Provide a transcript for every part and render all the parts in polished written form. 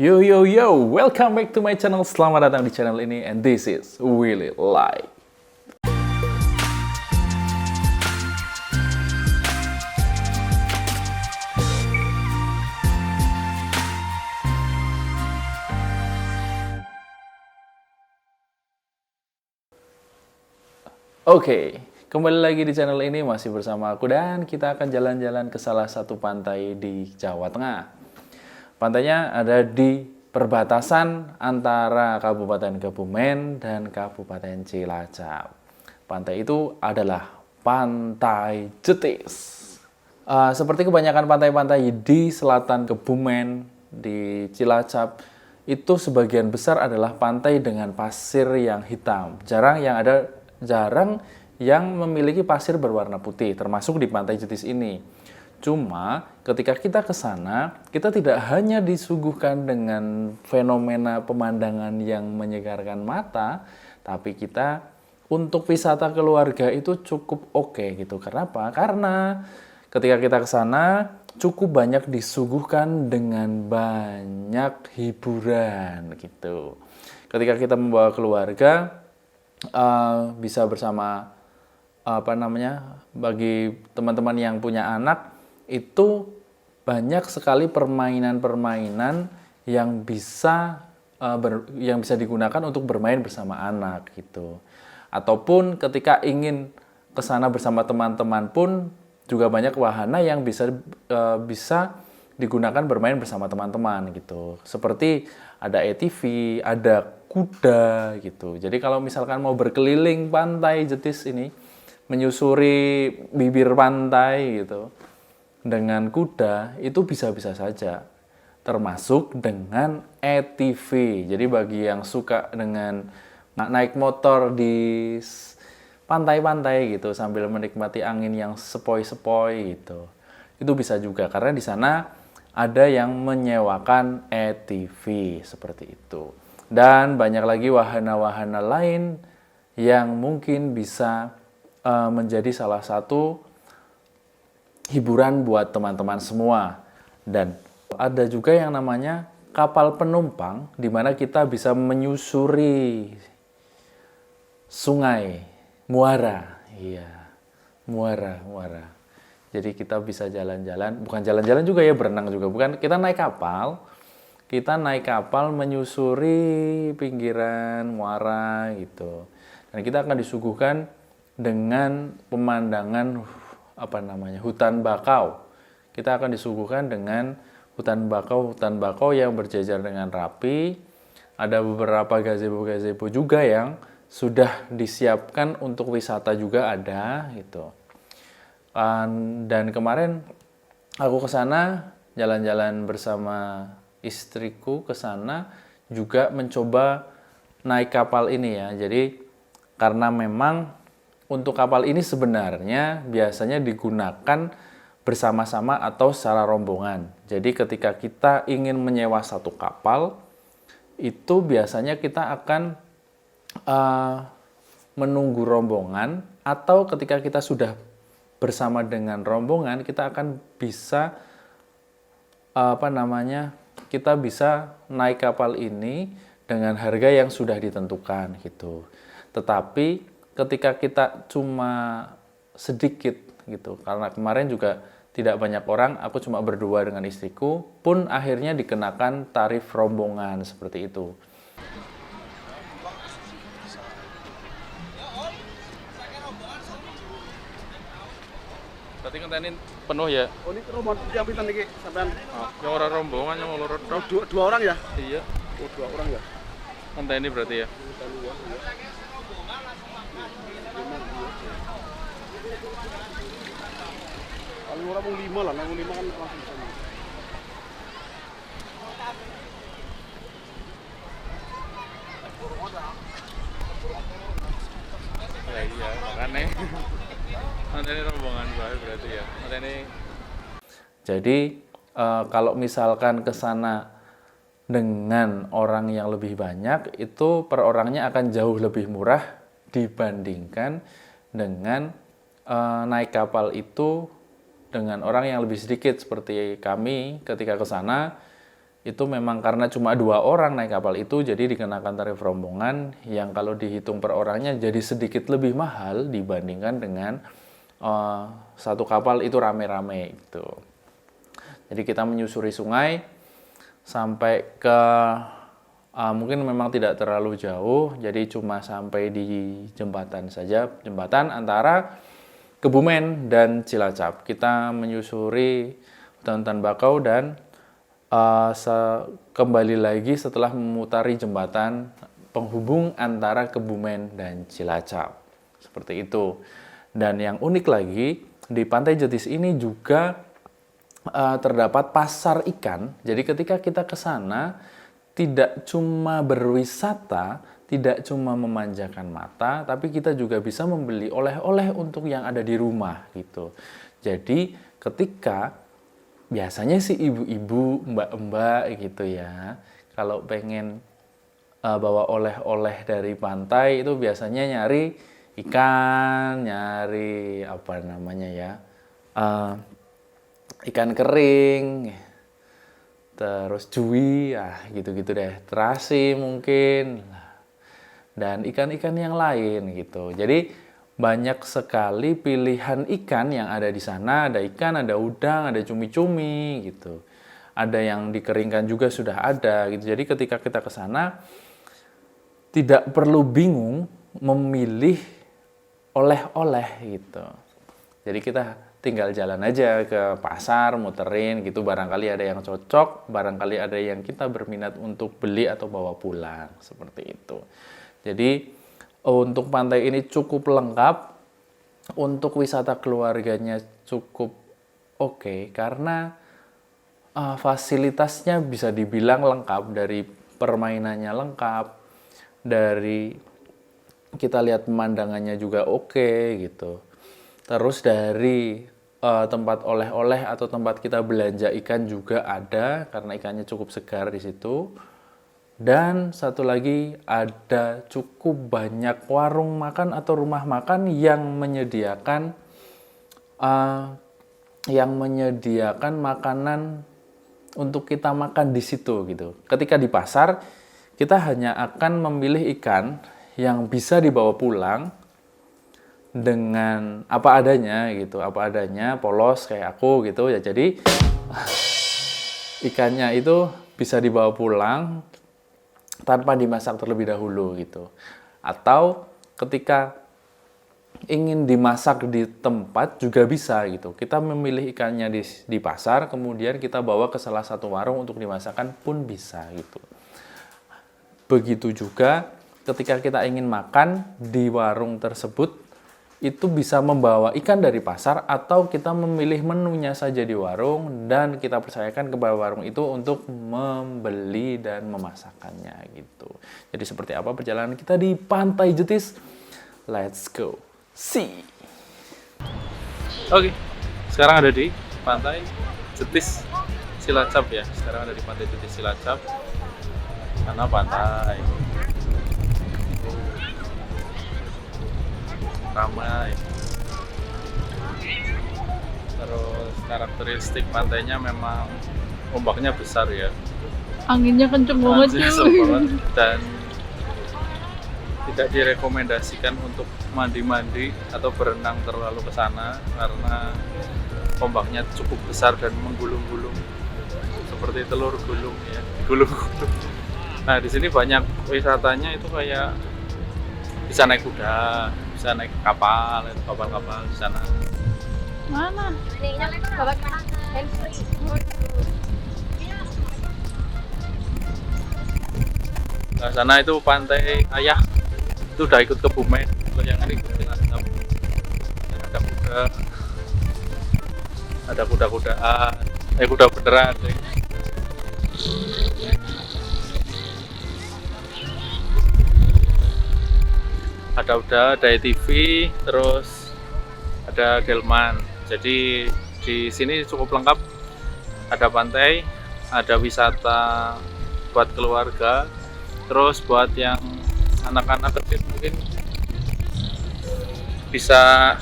Yo yo yo, welcome back to my channel. Selamat datang di channel ini, and this is Willy Live. Oke, kembali lagi di channel ini masih bersama aku dan kita akan jalan-jalan ke salah satu pantai di Jawa Tengah. Pantainya ada di perbatasan antara Kabupaten Kebumen dan Kabupaten Cilacap. Pantai itu adalah Pantai Jetis. Seperti kebanyakan pantai-pantai di selatan Kebumen, di Cilacap, itu sebagian besar adalah pantai dengan pasir yang hitam. Jarang yang memiliki pasir berwarna putih, termasuk di Pantai Jetis ini. Cuma ketika kita ke sana, kita tidak hanya disuguhkan dengan fenomena pemandangan yang menyegarkan mata, tapi kita untuk wisata keluarga itu cukup oke gitu. Kenapa? Karena ketika kita ke sana cukup banyak disuguhkan dengan banyak hiburan gitu. Ketika kita membawa keluarga, bisa bersama bagi teman-teman yang punya anak, itu banyak sekali permainan-permainan yang bisa digunakan untuk bermain bersama anak gitu. Ataupun ketika ingin ke sana bersama teman-teman pun juga banyak wahana yang bisa digunakan bermain bersama teman-teman gitu. Seperti ada ATV, ada kuda gitu. Jadi kalau misalkan mau berkeliling Pantai Jetis ini, menyusuri bibir pantai gitu, dengan kuda itu bisa-bisa saja, termasuk dengan ATV. Jadi bagi yang suka dengan naik motor di pantai-pantai gitu sambil menikmati angin yang sepoi-sepoi gitu, itu bisa juga karena di sana ada yang menyewakan ATV seperti itu. Dan banyak lagi wahana-wahana lain yang mungkin bisa menjadi salah satu hiburan buat teman-teman semua. Dan ada juga yang namanya kapal penumpang, di mana kita bisa menyusuri sungai, muara. Iya, muara. Jadi kita bisa jalan-jalan, bukan jalan-jalan juga ya, berenang juga. Bukan, kita naik kapal menyusuri pinggiran muara gitu. Dan kita akan disuguhkan dengan pemandangan hutan bakau. Kita akan disuguhkan dengan hutan bakau yang berjajar dengan rapi. Ada beberapa gazebo juga yang sudah disiapkan untuk wisata juga ada gitu. Dan kemarin aku ke sana jalan-jalan bersama istriku ke sana juga mencoba naik kapal ini ya. Jadi karena memang untuk kapal ini sebenarnya biasanya digunakan bersama-sama atau secara rombongan. Jadi ketika kita ingin menyewa satu kapal, itu biasanya kita akan menunggu rombongan, atau ketika kita sudah bersama dengan rombongan, kita akan bisa kita bisa naik kapal ini dengan harga yang sudah ditentukan gitu. Tetapi ketika kita cuma sedikit gitu, karena kemarin juga tidak banyak orang, aku cuma berdua dengan istriku, pun akhirnya dikenakan tarif rombongan seperti itu. Berarti ngenteni penuh ya? Oh, ini rombongan yang pinten iki sampean? Yang orang rombongan yang mau lurut dong. Dua orang ya? Iya. Oh, dua orang ya. Ngenteni berarti ya? Paling orang mau 5 lah, mau 5 kan langsung bisa. Ya iya, makanya. Ngenteni rombongan bae berarti ya. Jadi kalau misalkan ke sana dengan orang yang lebih banyak, itu per orangnya akan jauh lebih murah dibandingkan dengan naik kapal itu dengan orang yang lebih sedikit. Seperti kami ketika ke sana itu memang karena cuma 2 orang naik kapal itu, jadi dikenakan tarif rombongan yang kalau dihitung per orangnya jadi sedikit lebih mahal dibandingkan dengan satu kapal itu rame-rame gitu. Jadi kita menyusuri sungai sampai ke mungkin memang tidak terlalu jauh, jadi cuma sampai di jembatan saja, jembatan antara Kebumen dan Cilacap. Kita menyusuri hutan bakau dan kembali lagi setelah memutari jembatan penghubung antara Kebumen dan Cilacap. Seperti itu. Dan yang unik lagi, di Pantai Jetis ini juga terdapat pasar ikan. Jadi ketika kita ke sana, tidak cuma berwisata, tidak cuma memanjakan mata, tapi kita juga bisa membeli oleh-oleh untuk yang ada di rumah gitu. Jadi ketika biasanya sih ibu-ibu, mbak-mbak gitu ya, kalau pengen bawa oleh-oleh dari pantai itu biasanya nyari ikan, nyari apa namanya ya, ikan kering, terus cui, gitu-gitu deh, terasi mungkin, dan ikan-ikan yang lain gitu. Jadi banyak sekali pilihan ikan yang ada di sana. Ada ikan, ada udang, ada cumi-cumi gitu. Ada yang dikeringkan juga sudah ada gitu. Jadi ketika kita ke sana tidak perlu bingung memilih oleh-oleh gitu. Jadi kita tinggal jalan aja ke pasar, muterin gitu, barangkali ada yang cocok, barangkali ada yang kita berminat untuk beli atau bawa pulang, seperti itu. Jadi untuk pantai ini cukup lengkap, untuk wisata keluarganya cukup oke, karena fasilitasnya bisa dibilang lengkap, dari permainannya lengkap, dari kita lihat pemandangannya juga oke gitu. Terus dari tempat oleh-oleh atau tempat kita belanja ikan juga ada, karena ikannya cukup segar di situ. Dan satu lagi, ada cukup banyak warung makan atau rumah makan yang menyediakan makanan untuk kita makan di situ gitu. Ketika di pasar, kita hanya akan memilih ikan yang bisa dibawa pulang dengan apa adanya gitu, apa adanya, polos kayak aku gitu ya. Jadi ikannya itu bisa dibawa pulang tanpa dimasak terlebih dahulu gitu. Atau ketika ingin dimasak di tempat juga bisa gitu. Kita memilih ikannya di pasar, kemudian kita bawa ke salah satu warung untuk dimasakkan pun bisa gitu. Begitu juga ketika kita ingin makan di warung tersebut, itu bisa membawa ikan dari pasar atau kita memilih menunya saja di warung dan kita percayakan kepada warung itu untuk membeli dan memasakkannya gitu. Jadi seperti apa perjalanan kita di Pantai Jetis? Let's go see. Oke, sekarang ada di Pantai Jetis Cilacap ya. Sekarang ada di Pantai Jetis Cilacap. Karena pantai ramai. Terus karakteristik pantainya memang ombaknya besar ya. Anginnya kenceng banget cuy. Dan tidak direkomendasikan untuk mandi-mandi atau berenang terlalu ke sana karena ombaknya cukup besar dan menggulung-gulung seperti telur gulung ya, gulung-gulung. Nah, di sini banyak wisatanya itu kayak bisa naik kuda, bisa naik kapal di sana. Mana? Nah, sana itu pantai Ayah, itu udah ikut Kebumen. Kalau yang ini ikut Cilacap. Ada kuda, ada kuda-kudaan, kuda beneran. Ada ATV, terus ada delman. Jadi di sini cukup lengkap. Ada pantai, ada wisata buat keluarga, terus buat yang anak-anak kecil mungkin bisa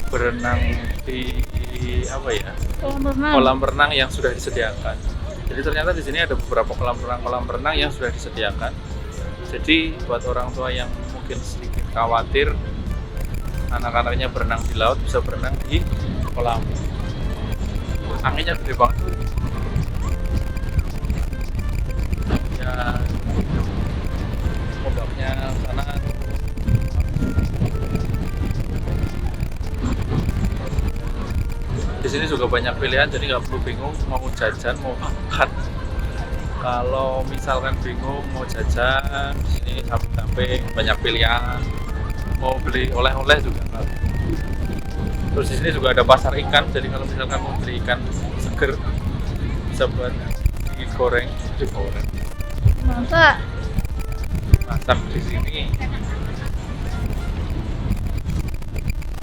berenang di apa ya, Kolam renang. kolam renang yang sudah disediakan. Jadi ternyata di sini ada beberapa kolam renang yang sudah disediakan. Jadi buat orang tua yang mungkin sedikit khawatir anak-anaknya berenang di laut, bisa berenang di kolam. Anginnya gede banget. Ya, ombaknya sana. Di sini juga banyak pilihan, jadi nggak perlu bingung mau jajan mau makan. Kalau misalkan bingung mau jajan, di sini samping-samping banyak pilihan. Mau beli oleh-oleh juga. Terus di sini juga ada pasar ikan, jadi kalau misalkan mau beli ikan seger bisa buat digoreng. Masa? Masak di sini.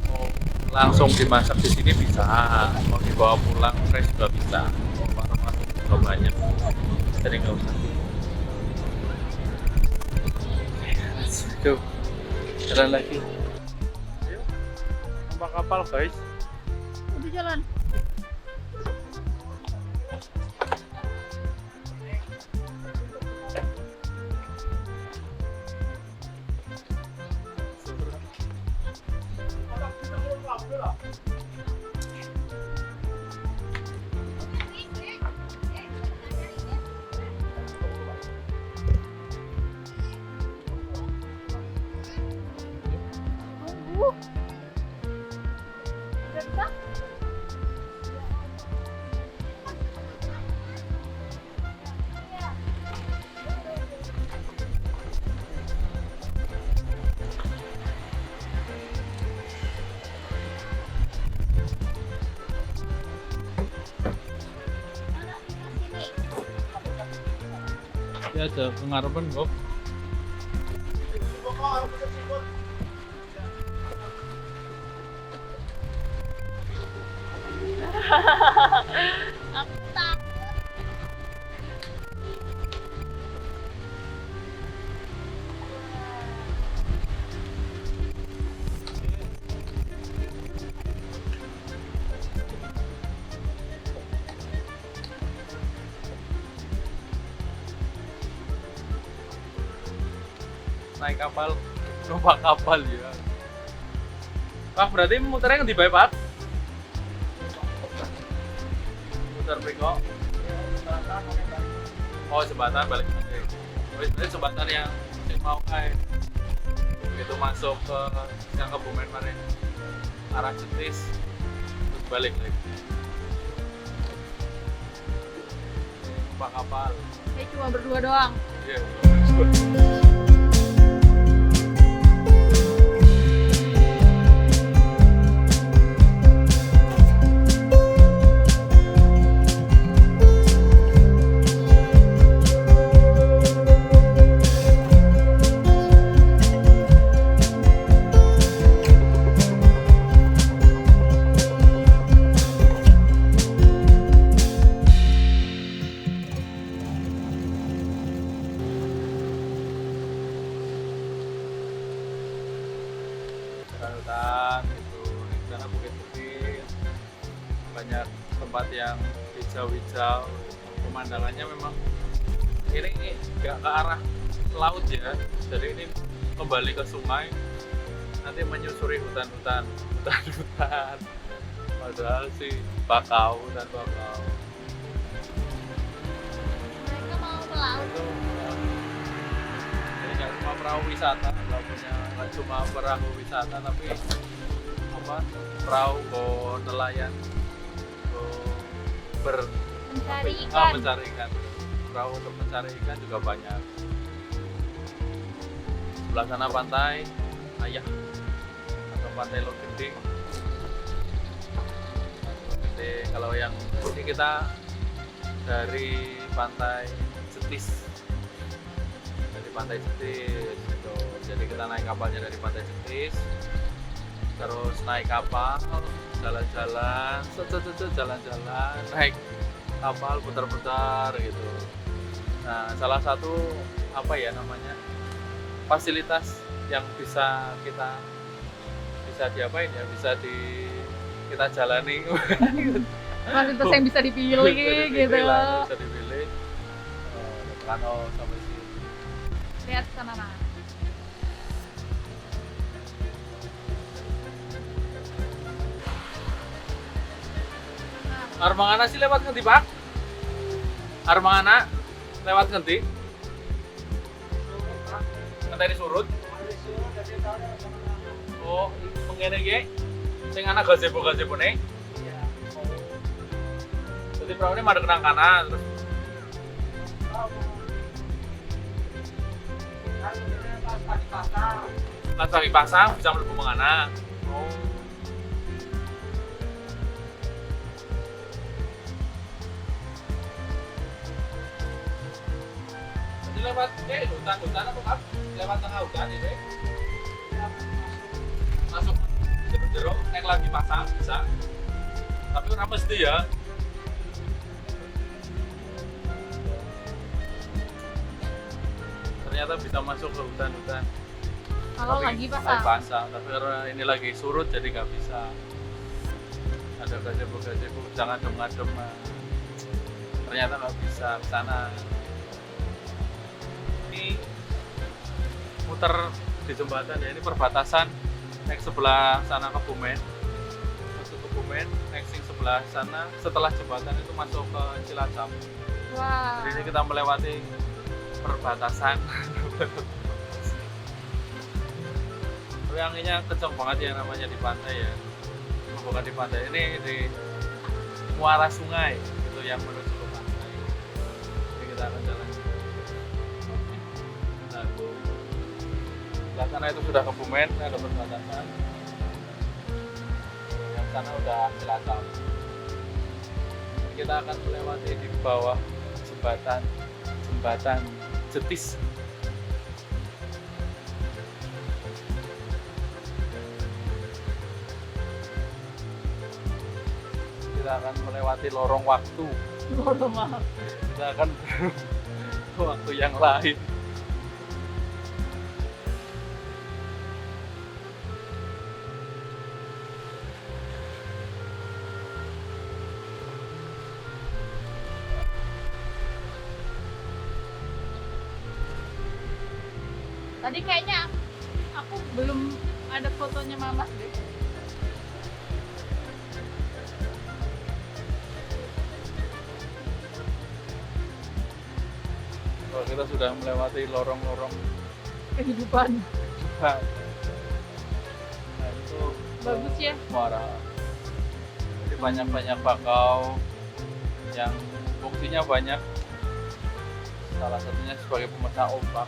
Mau langsung dimasak di sini bisa, mau dibawa pulang fresh juga bisa. Warung-warung juga banyak, jadi nggak usah. Let's go. Jalan lagi. Ayo, numpak kapal guys. Udah jalan. Udah bisa? Ya ada pengaruhan kok. Aku takut. Naik kapal, numpak kapal ya. Pak berarti muternya di Pak? Muter beko. Oh jembatan balik nanti. Oh sebenarnya jembatan yang mau kayak begitu masuk ke yang Kebumen mana? Arah Cetis, terus balik lagi. Numpak kapal. Saya cuma berdua doang. Iya. Hutan itu di sana bukit-bukit, banyak tempat yang hijau-hijau, pemandangannya memang ini nggak ke arah laut ya, jadi ini kembali ke sungai, nanti menyusuri hutan-hutan, padahal sih hutan bakau. Mereka mau ke laut. Jadi nggak cuma perahu wisata, nggak cuma perahu wisata, tapi apa perahu nelayan, Mencari ikan. mencari ikan. Perahu untuk mencari ikan juga banyak. Sebelah sana pantai Ayah atau pantai Lok Gede. Kalau yang ini kita dari pantai Cetis. Gitu. Jadi kita naik kapalnya dari pantai Cetis, terus naik kapal, jalan-jalan, naik kapal putar-putar gitu. Nah, salah satu apa ya namanya fasilitas yang bisa diapain ya, bisa kita jalani. Fasilitas yang bisa dipilih gitu. Bisa dipilih. Kano sampai sini. Lihat sana nah. Armangana sih lewat ngendi, Pak? Armangana lewat ngendi? Ngenteni surut. Oh, pengene iki. Sing ana gazebo-gazebo ne. Iya. Jadi perahu ini madep nang kanan terus pas pagi pasang bisa mlebu mengana. Oh. Jadi lewat hutan-hutan apa kan? Lewat tengah hutan ini. Masuk jeruk-jeruk, naik lagi pasang bisa. Tapi ora mesti ya. Ternyata bisa masuk ke hutan-hutan. Kalau lagi pasang. Tapi karena ini lagi surut jadi nggak bisa. Ada gazebo-gazebo, jangan ngadem-ngadem. Ternyata nggak bisa ke sana. Ini muter di jembatan ya, ini perbatasan. Naik sebelah sana Kebumen, masuk Kebumen, naik sing sebelah sana. Setelah jembatan itu masuk ke Cilacap. Wah. Jadi ini kita melewati perbatasan. Tapi anginnya kencang banget ya, namanya di pantai ya. Bukan di pantai, ini di muara sungai itu yang menuju ke pantai. Jadi kita akan jalan. Nah, sebelah sana itu sudah Kebumen, ada perbatasan. Yang sana udah Cilacap. Kita akan melewati di bawah jembatan Jetis. Kita akan melewati lorong waktu. Kita akan ke waktu yang lain. Tadi kayaknya aku belum ada fotonya Mamas deh. Kalau kita sudah melewati lorong-lorong Kehidupan. nah itu Bagus ya. muara. Jadi banyak bakau yang fungsinya banyak. Salah satunya sebagai pemecah ombak.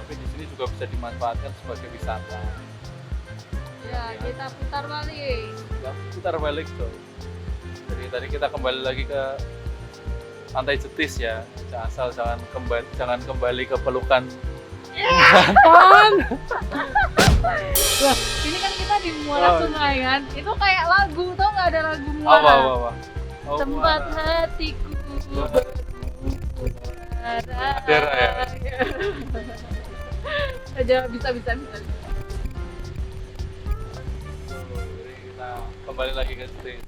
Tapi di sini juga bisa dimanfaatkan sebagai wisata. Ya, kita putar balik. Ya, putar balik tuh. Jadi tadi kita kembali lagi ke Pantai Jetis ya. Asal jangan kembali ke pelukan. Wah, ini kan kita di muara sungai kan. Itu kayak lagu, tau nggak, ada lagu Apa? muara. Oh, Tempat muara. hatiku Daerah ya. Aja bisa. Jadi kita kembali lagi ke Jetis.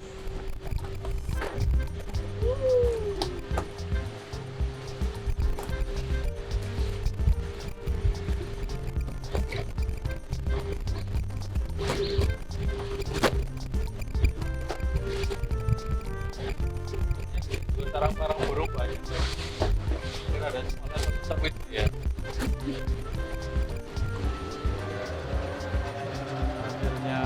Sarang-sarang burung banyak. Mungkin ada sawit ya. Akhirnya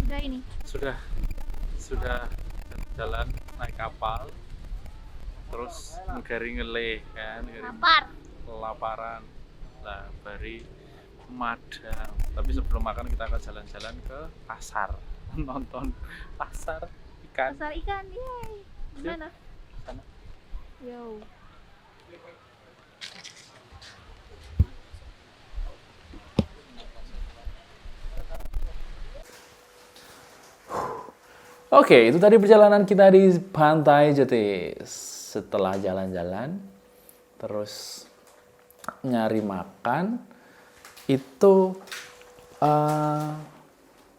udah ini. sudah jalan naik kapal terus negari ngeleh kan, Lapar. kelaparan lah bari madang. Tapi sebelum makan kita akan jalan-jalan ke pasar nonton pasar ikan. Pasar ikan, yeay. Gimana? Sana. Yo. Oke, itu tadi perjalanan kita di Pantai Jetis. Setelah jalan-jalan, terus nyari makan, itu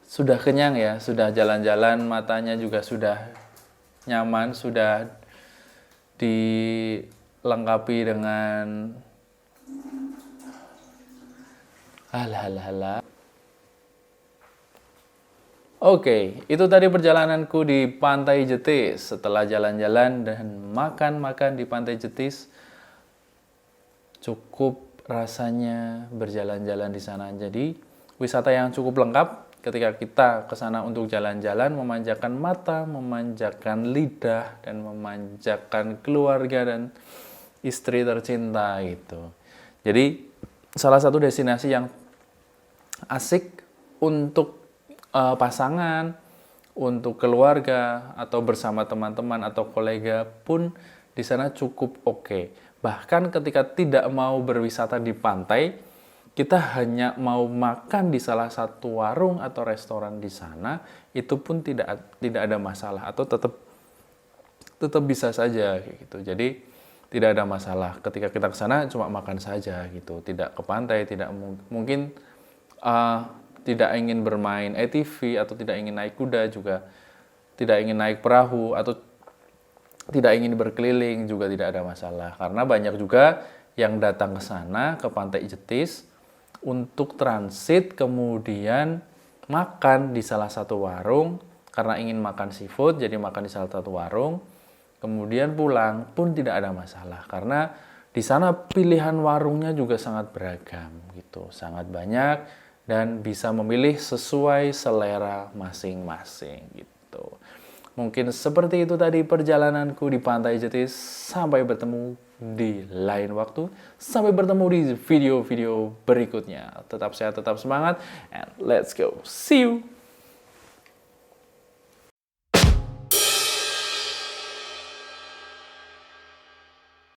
sudah kenyang ya, sudah jalan-jalan, matanya juga sudah nyaman, sudah dilengkapi dengan hala. Oke, itu tadi perjalananku di Pantai Jetis. Setelah jalan-jalan dan makan-makan di Pantai Jetis, cukup rasanya berjalan-jalan di sana. Jadi, wisata yang cukup lengkap ketika kita ke sana untuk jalan-jalan, memanjakan mata, memanjakan lidah, dan memanjakan keluarga dan istri tercinta gitu. Jadi, salah satu destinasi yang asik untuk pasangan, untuk keluarga, atau bersama teman-teman atau kolega pun di sana cukup oke. Bahkan ketika tidak mau berwisata di pantai, kita hanya mau makan di salah satu warung atau restoran di sana, itu pun tidak ada masalah atau tetap bisa saja gitu. Jadi tidak ada masalah ketika kita ke sana cuma makan saja gitu, tidak ke pantai, tidak mungkin tidak ingin bermain ATV atau tidak ingin naik kuda, juga tidak ingin naik perahu atau tidak ingin berkeliling juga tidak ada masalah. Karena banyak juga yang datang ke sana, ke Pantai Jetis untuk transit kemudian makan di salah satu warung karena ingin makan seafood, jadi makan di salah satu warung, kemudian pulang pun tidak ada masalah karena di sana pilihan warungnya juga sangat beragam gitu, sangat banyak dan bisa memilih sesuai selera masing-masing gitu. Mungkin seperti itu tadi perjalananku di Pantai Jetis. Sampai bertemu di lain waktu. Sampai bertemu di video-video berikutnya. Tetap sehat, tetap semangat, and let's go. See you!